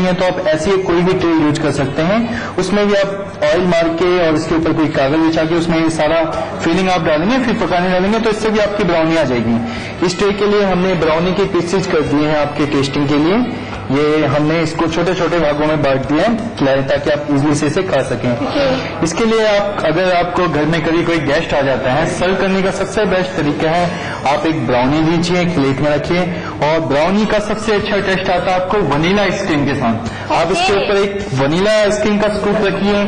है तो आप ऐसी कोई भी ट्रे यूज कर सकते हैं। उसमें भी आप ऑयल मार के और इसके ऊपर कोई कागज बिछा के उसमें ये सारा फिलिंग आप डालेंगे, फिर पकाने डालेंगे तो इससे भी आपकी ब्राउनी आ जाएगी। इस ट्रे के लिए हमने ब्राउनी के पीसेज कर दिए हैं आपके टेस्टिंग के लिए। ये हमने इसको छोटे छोटे भागों में बांट दिया है ताकि आप इजीली से इसे खा सकें। इसके लिए आप अगर आपको घर में कभी कोई गेस्ट आ जाता है, सर्व करने का सबसे बेस्ट तरीका है आप एक ब्राउनी लीजिए, एक प्लेट में रखिए, और ब्राउनी का सबसे अच्छा टेस्ट आता है आपको वनीला आइसक्रीम के साथ। आप इसके ऊपर एक वनीला आइसक्रीम का स्कूप रखिए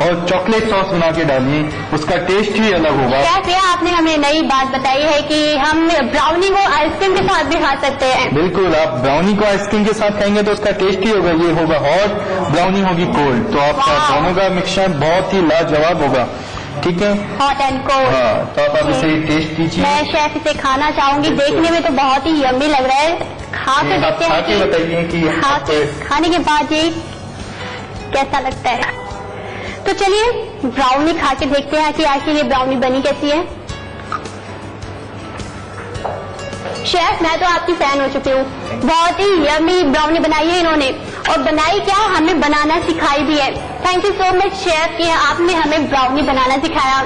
और चॉकलेट सॉस बना के डालिए, उसका टेस्ट ही अलग होगा। आपने हमें नई बात बताई है कि हम ब्राउनी को आइसक्रीम के साथ भी खा सकते हैं। बिल्कुल, आप ब्राउनी को आइसक्रीम के साथ खाएंगे तो उसका टेस्ट ही होगा, ये होगा हॉट, ब्राउनी होगी कोल्ड, तो आपका दोनों का मिक्सचर बहुत ही लाजवाब होगा। ठीक है, हॉट एंड कोल्ड। हाँ, तो आप इसे टेस्ट कीजिए। मैं शेफ इसे खाना चाहूंगी, देखने में तो बहुत ही यम्मी लग रहा है। खा के देखते हैं कि बताइए कि खाने के बाद ये कैसा लगता है। तो चलिए ब्राउनी खा के देखते हैं कि आखिर ये ब्राउनी बनी कैसी है। शेफ, मैं तो आपकी फैन हो चुकी हूँ, बहुत ही यम्मी ब्राउनी बनाई है इन्होंने, और बनाई क्या, हमें बनाना सिखाई भी है। Thank you so much chef कि आपने हमें ब्राउनी बनाना सिखाया।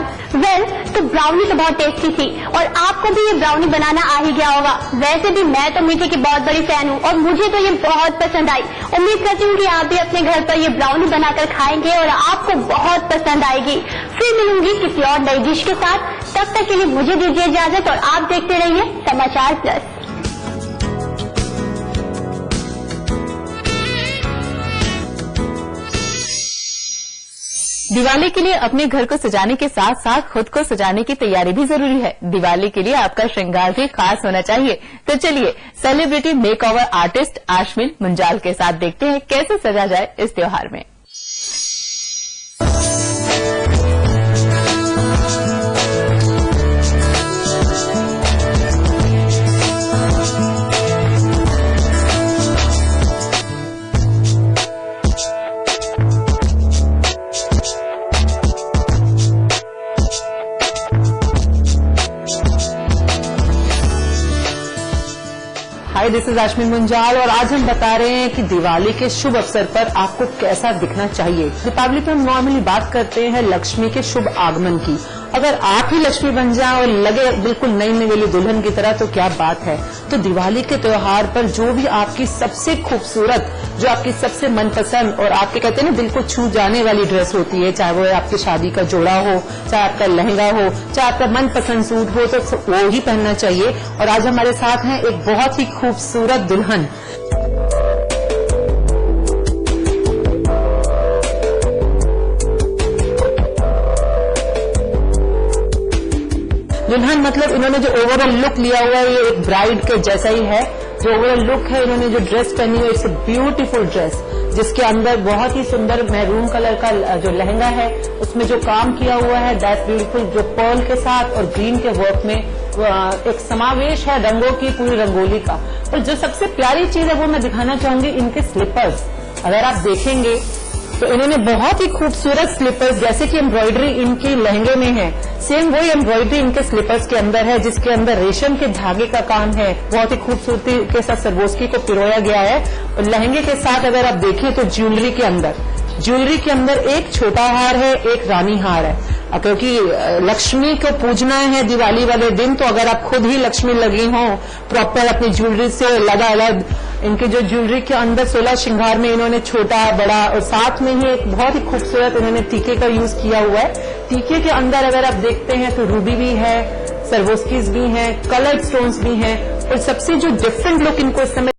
तो ब्राउनी तो बहुत टेस्टी थी और आपको भी ये ब्राउनी बनाना आ ही गया होगा। वैसे भी मैं तो मीठे की बहुत बड़ी फैन हूँ और मुझे तो ये बहुत पसंद आई। उम्मीद करती हूँ कि आप भी अपने घर पर ये ब्राउनी बनाकर खाएंगे और आपको बहुत पसंद आएगी। फिर मिलूंगी किसी और नई डिश के साथ, तब तक के लिए मुझे दीजिए इजाजत और आप देखते रहिए समाचार प्लस। दिवाली के लिए अपने घर को सजाने के साथ साथ खुद को सजाने की तैयारी भी जरूरी है। दिवाली के लिए आपका श्रृंगार भी खास होना चाहिए। तो चलिए सेलिब्रिटी मेकओवर आर्टिस्ट आश्विन मुंजाल के साथ देखते हैं कैसे सजा जाए इस त्योहार में। हाय, दिस इज आश्विन मुंजाल और आज हम बता रहे हैं कि दिवाली के शुभ अवसर पर आपको कैसा दिखना चाहिए। दीपावली पर हम नॉर्मली बात करते हैं लक्ष्मी के शुभ आगमन की। अगर आप ही लक्ष्मी बन जाए और लगे बिल्कुल नई नवेली दुल्हन की तरह तो क्या बात है। तो दिवाली के त्योहार पर जो भी आपकी सबसे खूबसूरत, जो आपकी सबसे मनपसंद और आपके कहते हैं ना दिल को छू जाने वाली ड्रेस होती है, चाहे वो आपकी शादी का जोड़ा हो, चाहे आपका लहंगा हो, चाहे आपका मनपसंद सूट हो, तो वो ही पहनना चाहिए। और आज हमारे साथ हैं एक बहुत ही खूबसूरत दुल्हन। दुल्हन मतलब इन्होंने जो ओवरऑल लुक लिया हुआ है ये एक ब्राइड के जैसा ही है। जो ओवरऑल लुक है, इन्होंने जो ड्रेस पहनी है इट्स अ ब्यूटीफुल ड्रेस, जिसके अंदर बहुत ही सुंदर मैरून कलर का जो लहंगा है उसमें जो काम किया हुआ है दैट्स ब्यूटीफुल, जो पर्ल के साथ और ग्रीन के वर्क में एक समावेश है रंगों की, पूरी रंगोली का। और जो सबसे प्यारी चीज है वो मैं दिखाना चाहूंगी इनके स्लीपर्स। अगर आप देखेंगे तो इन्होंने बहुत ही खूबसूरत स्लीपर्स, जैसे कि एम्ब्रॉयडरी इनकी लहंगे में है, सेम वही एम्ब्रॉयडरी इनके स्लीपर्स के अंदर है, जिसके अंदर रेशम के धागे का काम है। बहुत ही खूबसूरती के साथ सरबोस्की को पिरोया गया है। और लहंगे के साथ अगर आप देखें तो ज्वेलरी के अंदर एक छोटा हार है, एक रानी हार है, क्योंकि लक्ष्मी को पूजना है दिवाली वाले दिन। तो अगर आप खुद ही लक्ष्मी लगी हो प्रॉपर अपनी ज्वेलरी से लगा अलग, इनके जो ज्वेलरी के अंदर 16 श्रृंगार में इन्होंने छोटा बड़ा और साथ में ही एक बहुत ही खूबसूरत इन्होंने टीके का यूज किया हुआ है। टीके के अंदर अगर आप देखते हैं तो रूबी भी है, सरवोस्कीज भी हैं, कलर्ड स्टोन्स भी हैं, और सबसे जो डिफरेंट लुक इनको इस समय